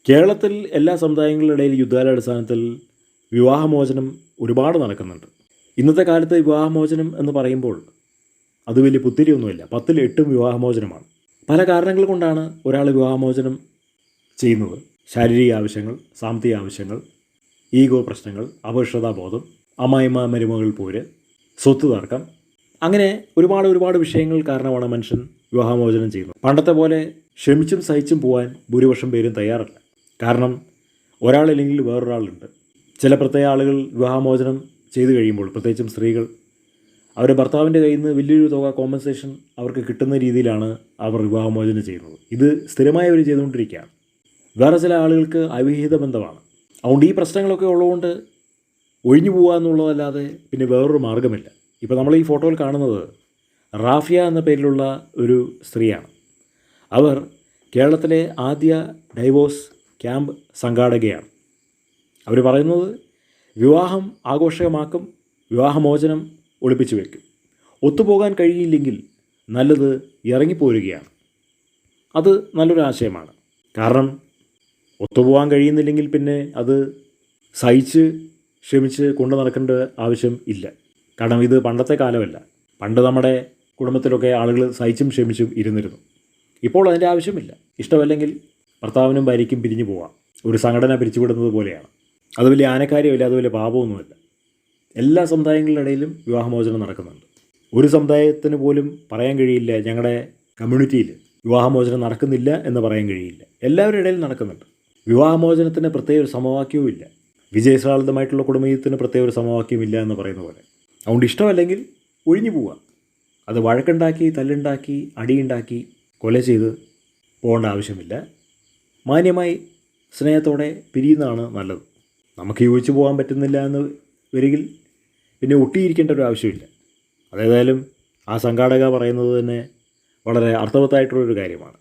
കേരളത്തിൽ എല്ലാ സമുദായങ്ങളുടെ ഇടയിൽ യുദ്ധാടിസ്ഥാനത്തിൽ വിവാഹമോചനം ഒരുപാട് നടക്കുന്നുണ്ട്. ഇന്നത്തെ കാലത്ത് വിവാഹമോചനം എന്ന് പറയുമ്പോൾ അത് വലിയ പുത്തിരിയൊന്നുമില്ല. 10-ൽ 8 വിവാഹമോചനമാണ്. പല കാരണങ്ങൾ കൊണ്ടാണ് ഒരാൾ വിവാഹമോചനം ചെയ്യുന്നത്. ശാരീരിക ആവശ്യങ്ങൾ, സാമ്പത്തിക ആവശ്യങ്ങൾ, ഈഗോ പ്രശ്നങ്ങൾ, അപകർഷതാബോധം, അമ്മായിമ്മ മരുമകൾ പോര്, സ്വത്ത് തർക്കം, അങ്ങനെ ഒരുപാട് വിഷയങ്ങൾ കാരണമാണ് മനുഷ്യൻ വിവാഹമോചനം ചെയ്യുന്നത്. പണ്ടത്തെ പോലെ ക്ഷമിച്ചും സഹിച്ചും പോകാൻ ഭൂരിപക്ഷം പേരും തയ്യാറല്ല. കാരണം ഒരാളില്ലെങ്കിൽ വേറൊരാളുണ്ട്. ചില പ്രത്യേക ആളുകൾ വിവാഹമോചനം ചെയ്തു കഴിയുമ്പോൾ, പ്രത്യേകിച്ചും സ്ത്രീകൾ, അവരുടെ ഭർത്താവിൻ്റെ കയ്യിൽ നിന്ന് വലിയൊരു തുക കോമ്പൻസേഷൻ അവർക്ക് കിട്ടുന്ന രീതിയിലാണ് അവർ വിവാഹമോചനം ചെയ്യുന്നത്. ഇത് സ്ഥിരമായി അവർ ചെയ്തുകൊണ്ടിരിക്കുകയാണ്. വേറെ ചില ആളുകൾക്ക് അവിഹിത ബന്ധമാണ്. അതുകൊണ്ട് ഈ പ്രശ്നങ്ങളൊക്കെ ഉള്ളതുകൊണ്ട് ഒഴിഞ്ഞു പോകുക എന്നുള്ളതല്ലാതെ പിന്നെ വേറൊരു മാർഗ്ഗമില്ല. ഇപ്പോൾ നമ്മൾ ഈ ഫോട്ടോയിൽ കാണുന്നത് റാഫിയ എന്ന പേരിലുള്ള ഒരു സ്ത്രീയാണ്. അവർ കേരളത്തിലെ ആദ്യ ഡൈവോഴ്സ് ക്യാമ്പ് സംഘാടകയാണ്. അവർ പറയുന്നത് വിവാഹം ആഘോഷമാക്കും, വിവാഹമോചനം ഒളിപ്പിച്ചു വയ്ക്കും. ഒത്തുപോകാൻ കഴിയില്ലെങ്കിൽ നല്ലത് ഇറങ്ങിപ്പോരുകയാണ്. അത് നല്ലൊരു ആശയമാണ്. കാരണം ഒത്തുപോകാൻ കഴിയുന്നില്ലെങ്കിൽ പിന്നെ അത് സഹിച്ച് ക്ഷമിച്ച് കൊണ്ടു നടക്കേണ്ട ആവശ്യം ഇല്ല. കാരണം ഇത് പണ്ടത്തെ കാലമല്ല. പണ്ട് നമ്മുടെ കുടുംബത്തിലൊക്കെ ആളുകൾ സഹിച്ചും ക്ഷമിച്ചും ഇരുന്നിരുന്നു. ഇപ്പോൾ അതിൻ്റെ ആവശ്യമില്ല. ഇഷ്ടമല്ലെങ്കിൽ ഭർത്താവിനും ഭാര്യയ്ക്കും പിരിഞ്ഞു പോവാം. ഒരു സംഘടന പിരിച്ചുവിടുന്നത് പോലെയാണ്. അത് വലിയ ആനക്കാര്യമില്ല, അത് വലിയ പാപമൊന്നുമില്ല. എല്ലാ സമുദായങ്ങളുടെ ഇടയിലും വിവാഹമോചനം നടക്കുന്നുണ്ട്. ഒരു സമുദായത്തിന് പോലും പറയാൻ കഴിയില്ല ഞങ്ങളുടെ കമ്മ്യൂണിറ്റിയിൽ വിവാഹമോചനം നടക്കുന്നില്ല എന്ന് പറയാൻ കഴിയില്ല. എല്ലാവരുടെ ഇടയിലും നടക്കുന്നുണ്ട്. വിവാഹമോചനത്തിന് പ്രത്യേക ഒരു സമവാക്യവും ഇല്ല. വിജയശ്രാളിതമായിട്ടുള്ള കുടുംബജീവിതത്തിന് പ്രത്യേക ഒരു സമവാക്യമില്ല എന്ന് പറയുന്ന പോലെ. അതുകൊണ്ട് ഇഷ്ടമല്ലെങ്കിൽ ഒഴിഞ്ഞു പോവുക. അത് വഴക്കുണ്ടാക്കി, തല്ലുണ്ടാക്കി, അടിയുണ്ടാക്കി, കൊല ചെയ്ത് പോകേണ്ട ആവശ്യമില്ല. മാന്യമായി സ്നേഹത്തോടെ പിരിയുന്നതാണ് നല്ലത്. നമുക്ക് യോജിച്ച് പോകാൻ പറ്റുന്നില്ല എന്ന് വരികിൽ പിന്നെ ഒട്ടിയിരിക്കേണ്ട ഒരു ആവശ്യമില്ല. അതേതായാലും ആ സംഘാടക പറയുന്നത് തന്നെ വളരെ അർത്ഥവത്തായിട്ടുള്ളൊരു കാര്യമാണ്.